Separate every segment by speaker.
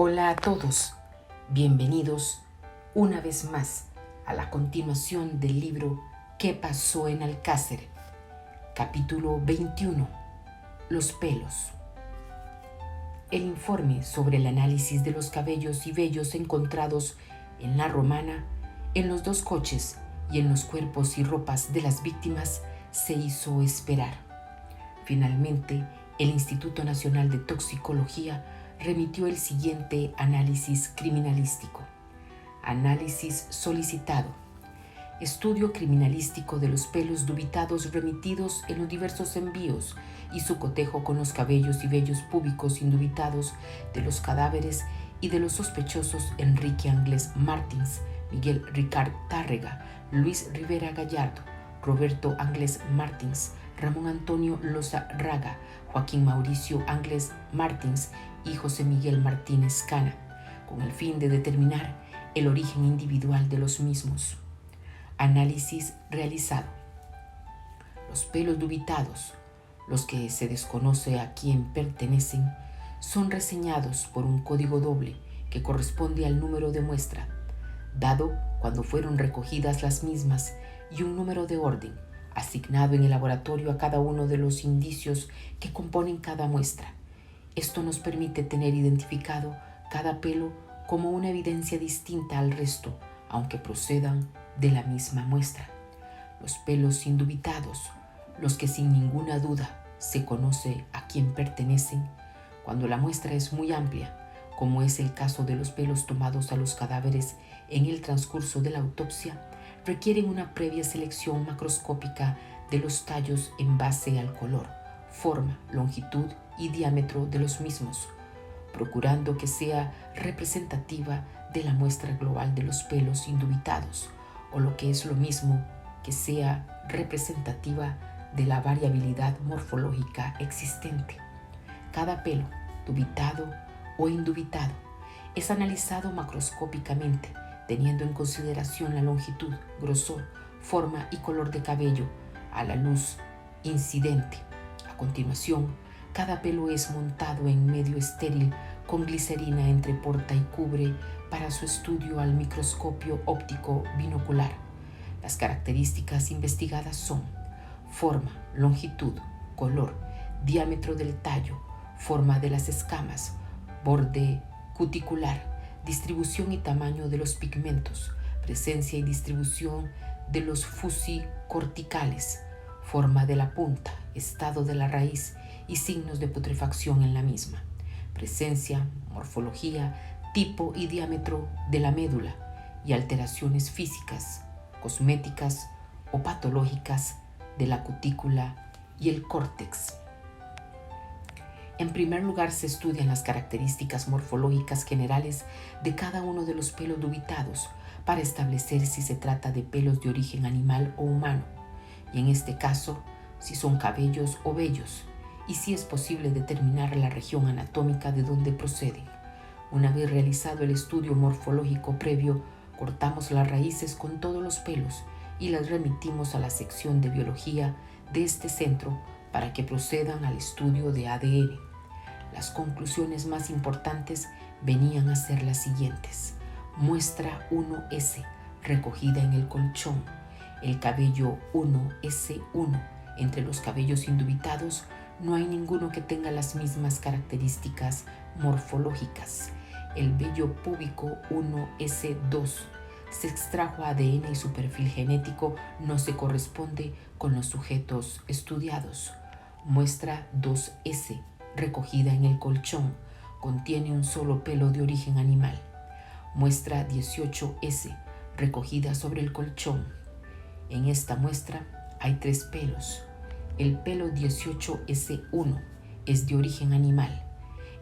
Speaker 1: Hola a todos, bienvenidos una vez más a la continuación del libro ¿Qué pasó en Alcácer? Capítulo 21. Los pelos. El informe sobre el análisis de los cabellos y vellos encontrados en la Romana, en los dos coches y en los cuerpos y ropas de las víctimas se hizo esperar. Finalmente, el Instituto Nacional de Toxicología remitió el siguiente análisis criminalístico. Análisis solicitado. Estudio criminalístico de los pelos dubitados remitidos en los diversos envíos y su cotejo con los cabellos y vellos púbicos indubitados de los cadáveres y de los sospechosos Enrique Anglés Martins, Miguel Ricard Tárrega, Luis Rivera Gallardo, Roberto Anglés Martins, Ramón Antonio Loza Raga, Joaquín Mauricio Anglés Martins y José Miguel Martínez Cana, con el fin de determinar el origen individual de los mismos. Análisis realizado. Los pelos dubitados, los que se desconoce a quién pertenecen, son reseñados por un código doble que corresponde al número de muestra, dado cuando fueron recogidas las mismas, y un número de orden, asignado en el laboratorio a cada uno de los indicios que componen cada muestra. Esto nos permite tener identificado cada pelo como una evidencia distinta al resto, aunque procedan de la misma muestra. Los pelos indubitados, los que sin ninguna duda se conoce a quién pertenecen, cuando la muestra es muy amplia, como es el caso de los pelos tomados a los cadáveres en el transcurso de la autopsia, requieren una previa selección macroscópica de los tallos en base al color, forma, longitud y diámetro de los mismos, procurando que sea representativa de la muestra global de los pelos indubitados, o lo que es lo mismo, que sea representativa de la variabilidad morfológica existente. Cada pelo, dubitado o indubitado, es analizado macroscópicamente, teniendo en consideración la longitud, grosor, forma y color de cabello a la luz incidente. A continuación, cada pelo es montado en medio estéril con glicerina entre porta y cubre para su estudio al microscopio óptico binocular. Las características investigadas son forma, longitud, color, diámetro del tallo, forma de las escamas, borde cuticular, distribución y tamaño de los pigmentos, presencia y distribución de los fusicorticales, forma de la punta, estado de la raíz y signos de putrefacción en la misma, presencia, morfología, tipo y diámetro de la médula y alteraciones físicas, cosméticas o patológicas de la cutícula y el córtex. En primer lugar, se estudian las características morfológicas generales de cada uno de los pelos dubitados para establecer si se trata de pelos de origen animal o humano, y en este caso, si son cabellos o vellos, y si es posible determinar la región anatómica de donde proceden. Una vez realizado el estudio morfológico previo, cortamos las raíces con todos los pelos y las remitimos a la sección de biología de este centro para que procedan al estudio de ADN. Las conclusiones más importantes venían a ser las siguientes. Muestra 1S, recogida en el colchón. El cabello 1S1. Entre los cabellos indubitados no hay ninguno que tenga las mismas características morfológicas. El vello púbico 1S2. Se extrajo ADN y su perfil genético no se corresponde con los sujetos estudiados. Muestra 2S, recogida en el colchón, contiene un solo pelo de origen animal. Muestra 18S, recogida sobre el colchón. En esta muestra hay 3 pelos. El pelo 18S1 es de origen animal.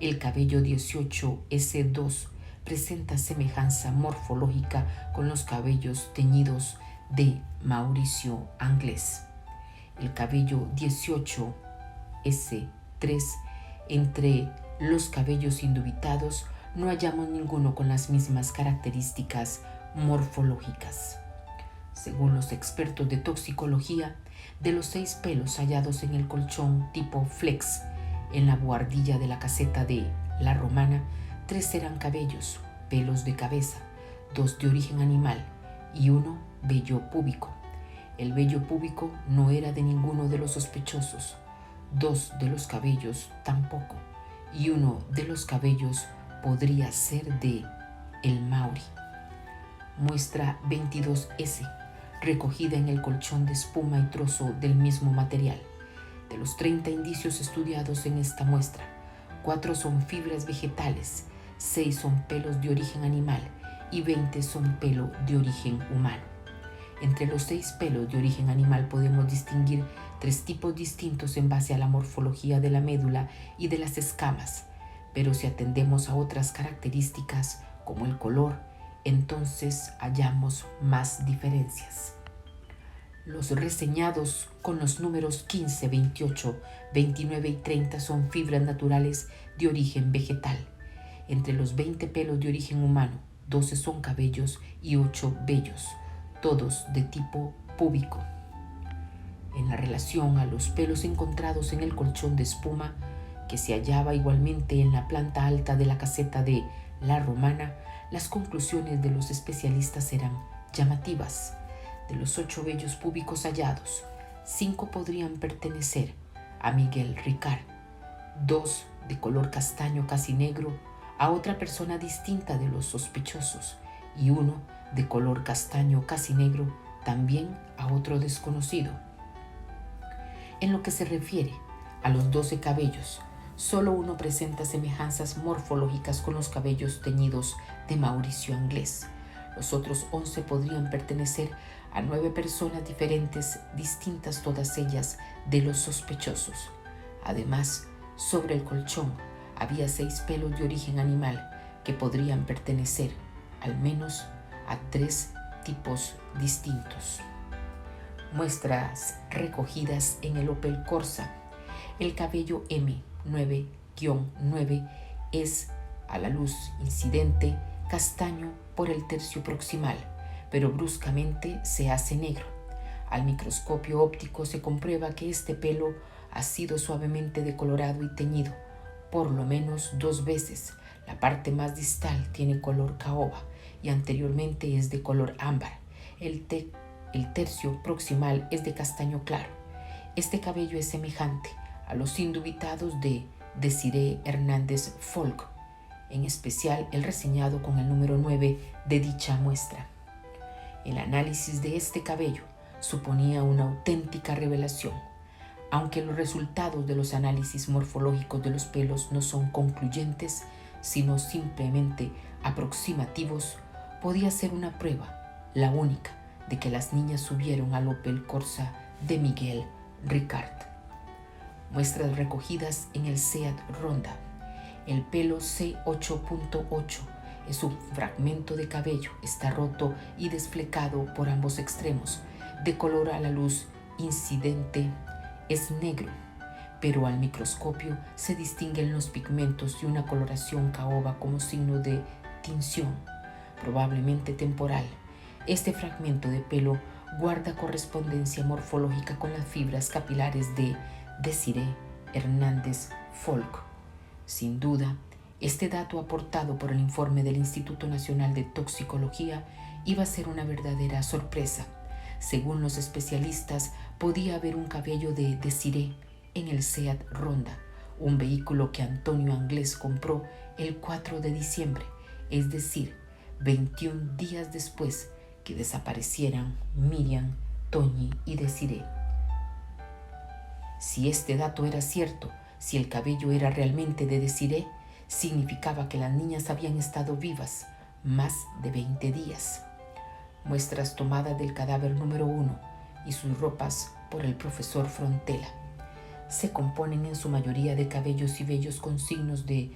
Speaker 1: El cabello 18S2 presenta semejanza morfológica con los cabellos teñidos de Mauricio Anglés. El cabello 18S3. Entre los cabellos indubitados no hallamos ninguno con las mismas características morfológicas. Según los expertos de toxicología, de los 6 pelos hallados en el colchón tipo flex en la buhardilla de la caseta de La Romana, 3 eran cabellos, pelos de cabeza, 2 de origen animal y 1 vello púbico. El vello púbico no era de ninguno de los sospechosos, 2 de los cabellos tampoco, y 1 de los cabellos podría ser de el Mauri. Muestra 22S, recogida en el colchón de espuma y trozo del mismo material. De los 30 indicios estudiados en esta muestra, 4 son fibras vegetales, 6 son pelos de origen animal y 20 son pelo de origen humano. Entre los 6 pelos de origen animal podemos distinguir 3 tipos distintos en base a la morfología de la médula y de las escamas, pero si atendemos a otras características como el color, entonces hallamos más diferencias. Los reseñados con los números 15, 28, 29 y 30 son fibras naturales de origen vegetal. Entre los 20 pelos de origen humano, 12 son cabellos y 8 vellos, todos de tipo púbico. En la relación a los pelos encontrados en el colchón de espuma, que se hallaba igualmente en la planta alta de la caseta de La Romana, las conclusiones de los especialistas eran llamativas. De los 8 vellos púbicos hallados, 5 podrían pertenecer a Miguel Ricard, 2 de color castaño casi negro a otra persona distinta de los sospechosos y 1 de color castaño casi negro también a otro desconocido. En lo que se refiere a los 12 cabellos, solo uno presenta semejanzas morfológicas con los cabellos teñidos de Mauricio Anglés. Los otros 11 podrían pertenecer a 9 personas diferentes, distintas todas ellas de los sospechosos. Además, sobre el colchón había 6 pelos de origen animal que podrían pertenecer, al menos, a 3 tipos distintos. Muestras recogidas en el Opel Corsa. El cabello M9-9 es, a la luz incidente, castaño por el tercio proximal, pero bruscamente se hace negro. Al microscopio óptico se comprueba que este pelo ha sido suavemente decolorado y teñido, por lo menos 2 veces. La parte más distal tiene color caoba y anteriormente es de color ámbar. El tercio proximal es de castaño claro. Este cabello es semejante a los indubitados de Desiree Hernández Folk, en especial el reseñado con el número 9 de dicha muestra. El análisis de este cabello suponía una auténtica revelación. Aunque los resultados de los análisis morfológicos de los pelos no son concluyentes, sino simplemente aproximativos, podía ser una prueba, la única, de que las niñas subieron al Opel Corsa de Miguel Ricard. Muestras recogidas en el Seat Ronda. El pelo C8.8 es un fragmento de cabello, está roto y desflecado por ambos extremos, de color a la luz incidente es negro, pero al microscopio se distinguen los pigmentos y una coloración caoba como signo de tinción, probablemente temporal. Este fragmento de pelo guarda correspondencia morfológica con las fibras capilares de Desiree Hernández Folk. Sin duda, este dato aportado por el informe del Instituto Nacional de Toxicología iba a ser una verdadera sorpresa. Según los especialistas, podía haber un cabello de Desiree en el Seat Ronda, un vehículo que Antonio Anglés compró el 4 de diciembre, es decir, 21 días después que desaparecieran Miriam, Toñi y Desiree. Si este dato era cierto, si el cabello era realmente de Desiree, significaba que las niñas habían estado vivas más de 20 días. Muestras tomadas del cadáver número 1 y sus ropas por el profesor Frontela. Se componen en su mayoría de cabellos y vellos con signos de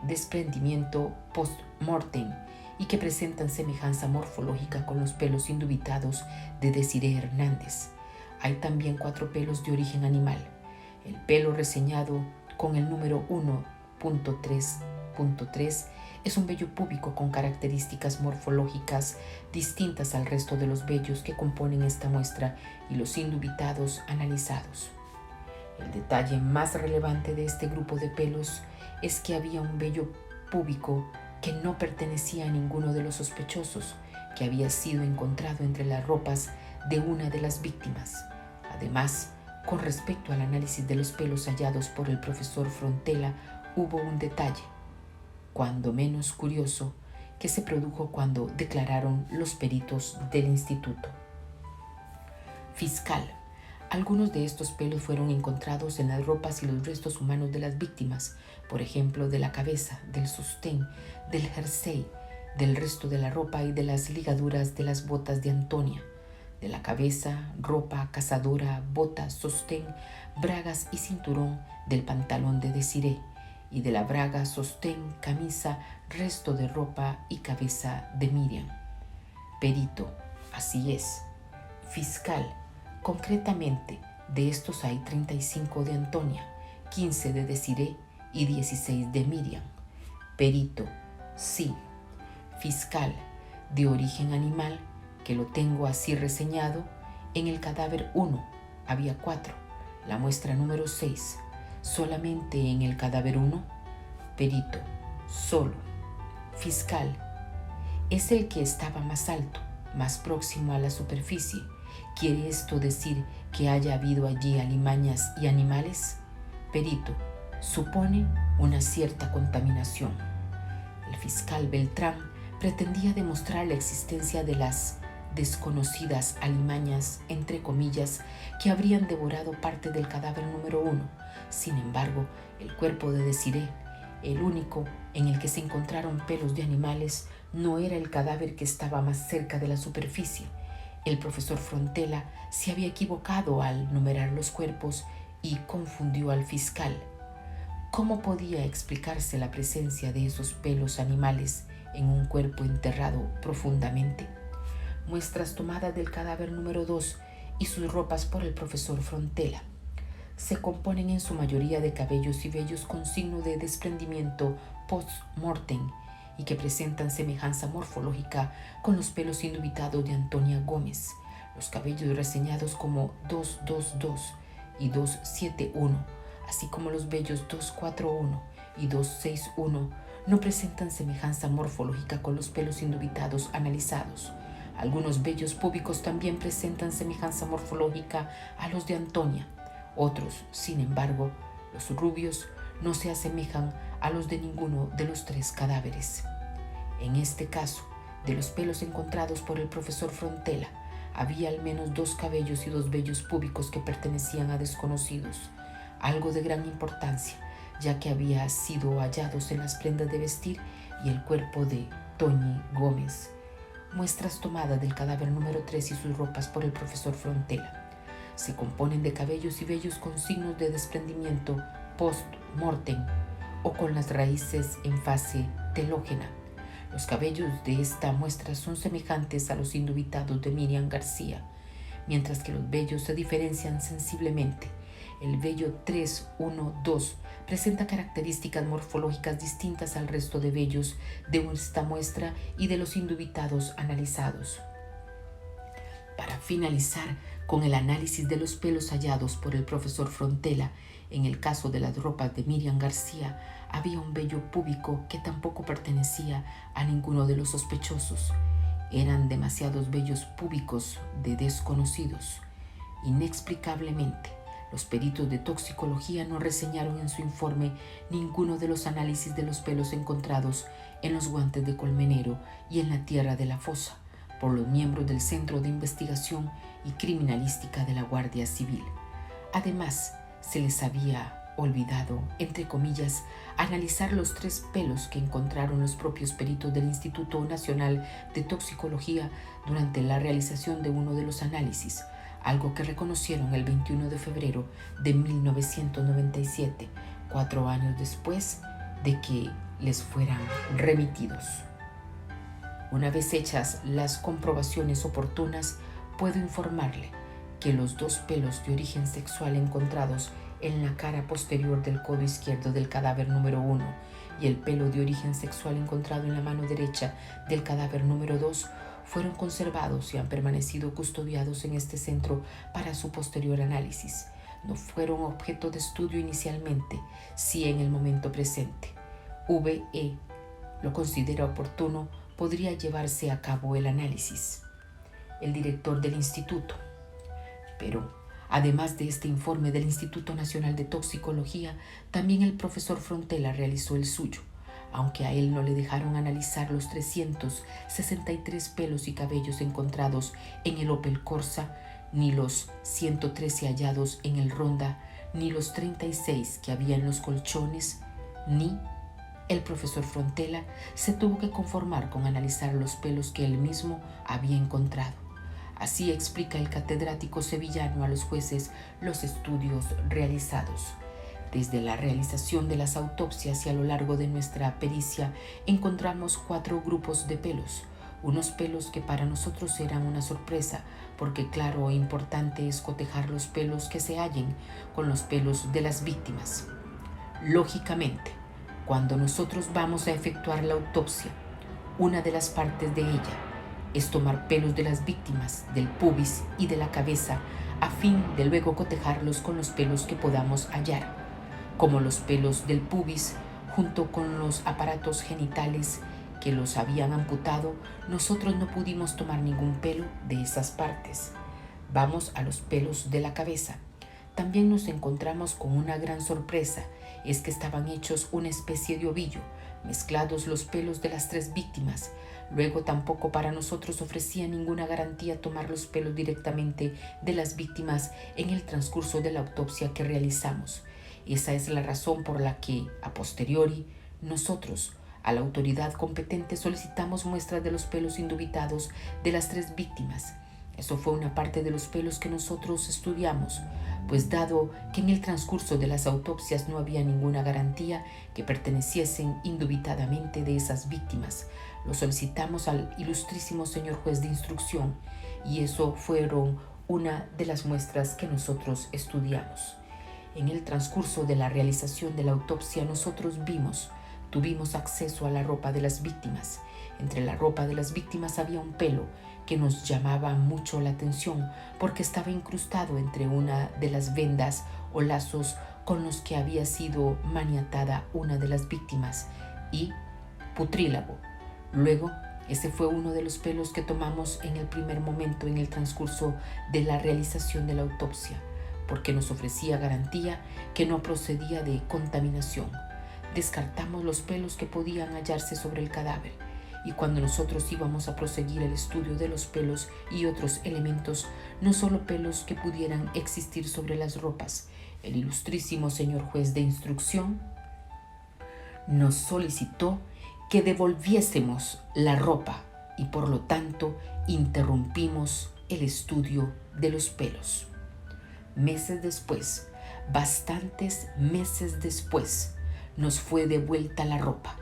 Speaker 1: desprendimiento post-mortem y que presentan semejanza morfológica con los pelos indubitados de Desiree Hernández. Hay también 4 pelos de origen animal. El pelo reseñado con el número 1.3.3 es un vello púbico con características morfológicas distintas al resto de los vellos que componen esta muestra y los indubitados analizados. El detalle más relevante de este grupo de pelos es que había un vello púbico que no pertenecía a ninguno de los sospechosos, que había sido encontrado entre las ropas de una de las víctimas. Además, con respecto al análisis de los pelos hallados por el profesor Frontela, hubo un detalle, cuando menos curioso, que se produjo cuando declararon los peritos del instituto. Fiscal. Algunos de estos pelos fueron encontrados en las ropas y los restos humanos de las víctimas, por ejemplo, de la cabeza, del sostén, del jersey, del resto de la ropa y de las ligaduras de las botas de Antonia, de la cabeza, ropa, cazadora, botas, sostén, bragas y cinturón del pantalón de Desiree, y de la braga, sostén, camisa, resto de ropa y cabeza de Miriam. Perito. Así es. Fiscal. Concretamente, de estos hay 35 de Antonia, 15 de Desiree y 16 de Miriam. Perito. Sí. Fiscal. De origen animal, que lo tengo así reseñado, en el cadáver 1 había 4, la muestra número 6. Solamente en el cadáver 1. Perito. Solo. Fiscal. Es el que estaba más alto, más próximo a la superficie. ¿Quiere esto decir que haya habido allí alimañas y animales? Perito. Supone una cierta contaminación. El fiscal Beltrán pretendía demostrar la existencia de las desconocidas alimañas, entre comillas, que habrían devorado parte del cadáver número 1. Sin embargo, el cuerpo de Desiree, el único en el que se encontraron pelos de animales, no era el cadáver que estaba más cerca de la superficie. El profesor Frontela se había equivocado al numerar los cuerpos y confundió al fiscal. ¿Cómo podía explicarse la presencia de esos pelos animales en un cuerpo enterrado profundamente? Muestras tomadas del cadáver número 2 y sus ropas por el profesor Frontela. Se componen en su mayoría de cabellos y vellos con signo de desprendimiento post-mortem y que presentan semejanza morfológica con los pelos indubitados de Antonia Gómez. Los cabellos reseñados como 222 y 271, así como los vellos 241 y 261, no presentan semejanza morfológica con los pelos indubitados analizados. Algunos vellos púbicos también presentan semejanza morfológica a los de Antonia. Otros, sin embargo, los rubios, no se asemejan a los de ninguno de los 3 cadáveres. En este caso, de los pelos encontrados por el profesor Frontela, había al menos 2 cabellos y 2 vellos púbicos que pertenecían a desconocidos, algo de gran importancia, ya que había sido hallados en las prendas de vestir y el cuerpo de Toñi Gómez. Muestras tomadas del cadáver número 3 y sus ropas por el profesor Frontela. Se componen de cabellos y vellos con signos de desprendimiento post-mortem o con las raíces en fase telógena. Los cabellos de esta muestra son semejantes a los indubitados de Miriam García, mientras que los vellos se diferencian sensiblemente. El vello 312 presenta características morfológicas distintas al resto de vellos de esta muestra y de los indubitados analizados. Para finalizar con el análisis de los pelos hallados por el profesor Frontela, en el caso de las ropas de Miriam García, había un vello púbico que tampoco pertenecía a ninguno de los sospechosos. Eran demasiados vellos púbicos de desconocidos. Inexplicablemente, los peritos de toxicología no reseñaron en su informe ninguno de los análisis de los pelos encontrados en los guantes de Colmenero y en la tierra de la fosa por los miembros del Centro de Investigación y Criminalística de la Guardia Civil. Además, se les había olvidado, entre comillas, analizar los 3 pelos que encontraron los propios peritos del Instituto Nacional de Toxicología durante la realización de uno de los análisis, algo que reconocieron el 21 de febrero de 1997, 4 años después de que les fueran remitidos. Una vez hechas las comprobaciones oportunas, puedo informarle que los 2 pelos de origen sexual encontrados en la cara posterior del codo izquierdo del cadáver número 1 y el pelo de origen sexual encontrado en la mano derecha del cadáver número 2 fueron conservados y han permanecido custodiados en este centro para su posterior análisis. No fueron objeto de estudio inicialmente, sí en el momento presente. V.E. lo considera oportuno, podría llevarse a cabo el análisis. El director del instituto. Pero, además de este informe del Instituto Nacional de Toxicología, también el profesor Frontela realizó el suyo, aunque a él no le dejaron analizar los 363 pelos y cabellos encontrados en el Opel Corsa, ni los 113 hallados en el Ronda, ni los 36 que había en los colchones, ni el profesor Frontela se tuvo que conformar con analizar los pelos que él mismo había encontrado. Así explica el catedrático sevillano a los jueces los estudios realizados. Desde la realización de las autopsias y a lo largo de nuestra pericia encontramos 4 grupos de pelos, unos pelos que para nosotros eran una sorpresa, porque claro e importante es cotejar los pelos que se hallen con los pelos de las víctimas. Lógicamente, cuando nosotros vamos a efectuar la autopsia, una de las partes de ella es tomar pelos de las víctimas, del pubis y de la cabeza, a fin de luego cotejarlos con los pelos que podamos hallar, como los pelos del pubis, junto con los aparatos genitales que los habían amputado. Nosotros no pudimos tomar ningún pelo de esas partes. Vamos a los pelos de la cabeza. También nos encontramos con una gran sorpresa, es que estaban hechos una especie de ovillo, mezclados los pelos de las 3 víctimas. Luego tampoco para nosotros ofrecía ninguna garantía tomar los pelos directamente de las víctimas en el transcurso de la autopsia que realizamos. Esa es la razón por la que, a posteriori, nosotros, a la autoridad competente, solicitamos muestras de los pelos indubitados de las 3 víctimas. Eso fue una parte de los pelos que nosotros estudiamos, pues dado que en el transcurso de las autopsias no había ninguna garantía que perteneciesen indubitadamente de esas víctimas, lo solicitamos al ilustrísimo señor juez de instrucción y eso fueron una de las muestras que nosotros estudiamos. En el transcurso de la realización de la autopsia nosotros tuvimos acceso a la ropa de las víctimas. Entre la ropa de las víctimas había un pelo que nos llamaba mucho la atención porque estaba incrustado entre una de las vendas o lazos con los que había sido maniatada una de las víctimas y putrílago. Luego, ese fue uno de los pelos que tomamos en el primer momento en el transcurso de la realización de la autopsia, porque nos ofrecía garantía que no procedía de contaminación. Descartamos los pelos que podían hallarse sobre el cadáver y cuando nosotros íbamos a proseguir el estudio de los pelos y otros elementos, no solo pelos que pudieran existir sobre las ropas, el ilustrísimo señor juez de instrucción nos solicitó que devolviésemos la ropa y por lo tanto interrumpimos el estudio de los pelos. Meses después, bastantes meses después, nos fue devuelta la ropa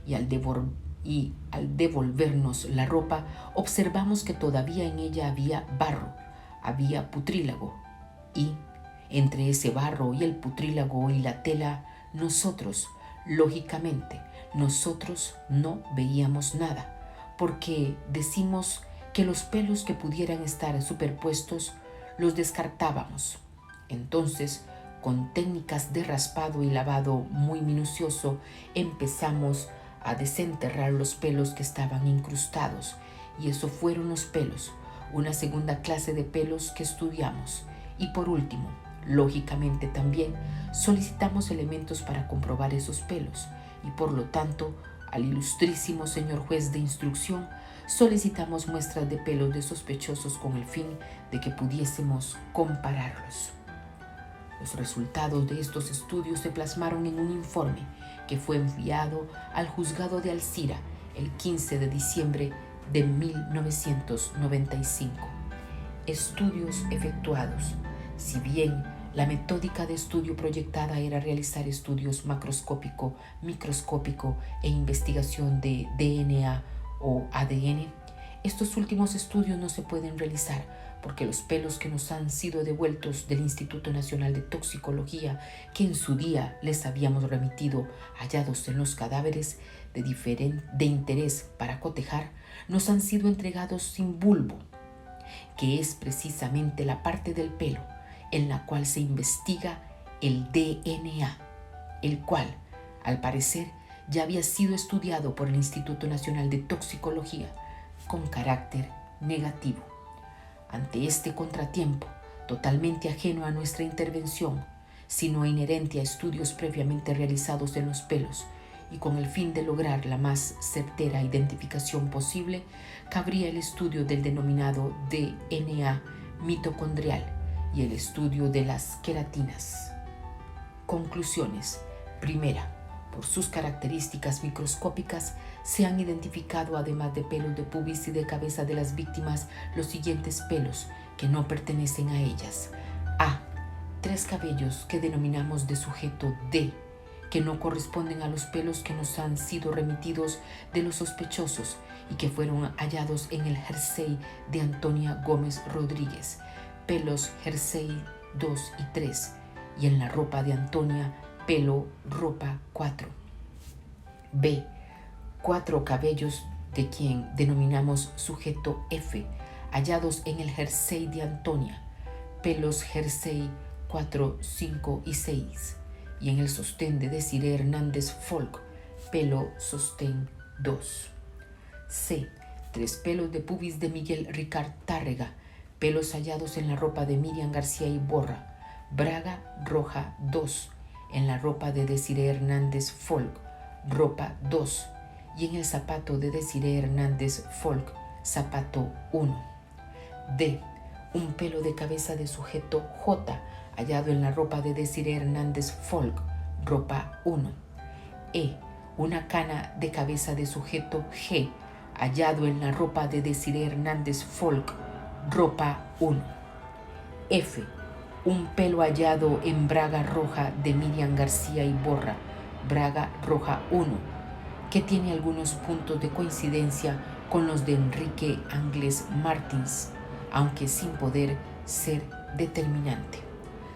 Speaker 1: y al devolvernos la ropa observamos que todavía en ella había barro, había putrílago y entre ese barro y el putrílago y la tela nosotros, lógicamente, nosotros no veíamos nada porque decimos que los pelos que pudieran estar superpuestos los descartábamos. Entonces, con técnicas de raspado y lavado muy minucioso, empezamos a desenterrar los pelos que estaban incrustados y eso fueron los pelos, una segunda clase de pelos que estudiamos. Y por último, lógicamente también solicitamos elementos para comprobar esos pelos y por lo tanto al ilustrísimo señor juez de instrucción solicitamos muestras de pelos de sospechosos con el fin de que pudiésemos compararlos. Los resultados de estos estudios se plasmaron en un informe que fue enviado al juzgado de Alcira el 15 de diciembre de 1995. Estudios efectuados. Si bien la metódica de estudio proyectada era realizar estudios macroscópico, microscópico e investigación de DNA o ADN, estos últimos estudios no se pueden realizar porque los pelos que nos han sido devueltos del Instituto Nacional de Toxicología, que en su día les habíamos remitido hallados en los cadáveres de interés para cotejar, nos han sido entregados sin bulbo, que es precisamente la parte del pelo en la cual se investiga el DNA, el cual, al parecer, ya había sido estudiado por el Instituto Nacional de Toxicología con carácter negativo. Ante este contratiempo, totalmente ajeno a nuestra intervención, sino inherente a estudios previamente realizados en los pelos, y con el fin de lograr la más certera identificación posible, cabría el estudio del denominado DNA mitocondrial y el estudio de las queratinas. Conclusiones. Primera, por sus características microscópicas, se han identificado, además de pelos de pubis y de cabeza de las víctimas, los siguientes pelos que no pertenecen a ellas. A. 3 cabellos que denominamos de sujeto D, que no corresponden a los pelos que nos han sido remitidos de los sospechosos y que fueron hallados en el jersey de Antonia Gómez Rodríguez, pelos jersey 2 y 3, y en la ropa de Antonia, pelo ropa 4. B. 4 cabellos de quien denominamos sujeto F, hallados en el jersey de Antonia, pelos jersey 4, 5 y 6, y en el sostén de Desiree Hernández Folk, pelo sostén 2. C. 3 pelos de pubis de Miguel Ricard Tárrega, pelos hallados en la ropa de Miriam García Iborra, braga roja 2, en la ropa de Desiree Hernández Folk, ropa 2, y en el zapato de Desiree Hernández Folk, zapato 1. D. Un pelo de cabeza de sujeto J, hallado en la ropa de Desiree Hernández Folk, ropa 1. E. Una cana de cabeza de sujeto G, hallado en la ropa de Desiree Hernández Folk, ropa 1. F. Un pelo hallado en braga roja de Miriam García Iborra, braga roja 1, que tiene algunos puntos de coincidencia con los de Enrique Anglés Martins, aunque sin poder ser determinante.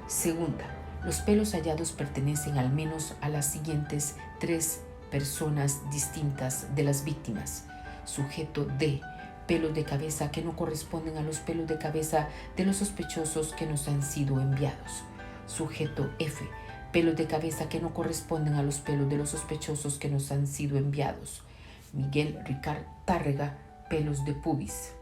Speaker 1: Segunda, los pelos hallados pertenecen al menos a las siguientes 3 personas distintas de las víctimas. Sujeto D, pelos de cabeza que no corresponden a los pelos de cabeza de los sospechosos que nos han sido enviados. Sujeto F, pelos de cabeza que no corresponden a los pelos de los sospechosos que nos han sido enviados. Miguel Ricard Tárrega, pelos de pubis.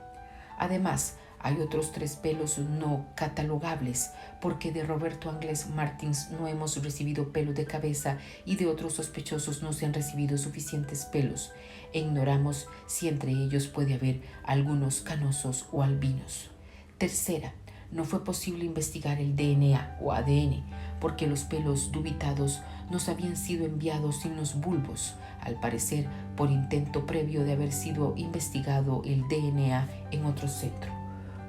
Speaker 1: Además, hay otros 3 pelos no catalogables, porque de Roberto Anglés Martins no hemos recibido pelos de cabeza y de otros sospechosos no se han recibido suficientes pelos, e ignoramos si entre ellos puede haber algunos canosos o albinos. Tercera, no fue posible investigar el DNA o ADN, porque los pelos dubitados nos habían sido enviados sin los bulbos, al parecer por intento previo de haber sido investigado el DNA en otro centro.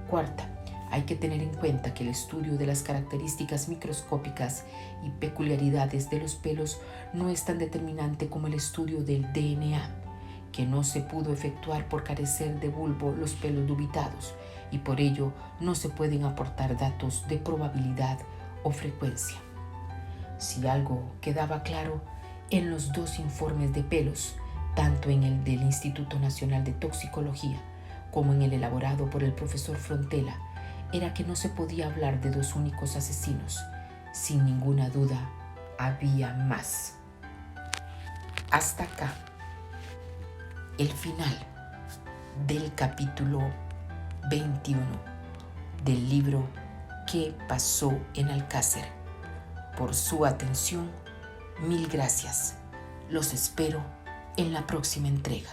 Speaker 1: Cuarta, hay que tener en cuenta que el estudio de las características microscópicas y peculiaridades de los pelos no es tan determinante como el estudio del DNA, que no se pudo efectuar por carecer de bulbo los pelos dubitados, y por ello no se pueden aportar datos de probabilidad o frecuencia. Si algo quedaba claro en los 2 informes de pelos, tanto en el del Instituto Nacional de Toxicología como en el elaborado por el profesor Frontela, era que no se podía hablar de 2 únicos asesinos. Sin ninguna duda, había más. Hasta acá, el final del capítulo 21 del libro ¿Qué pasó en Alcácer? Por su atención, mil gracias. Los espero en la próxima entrega.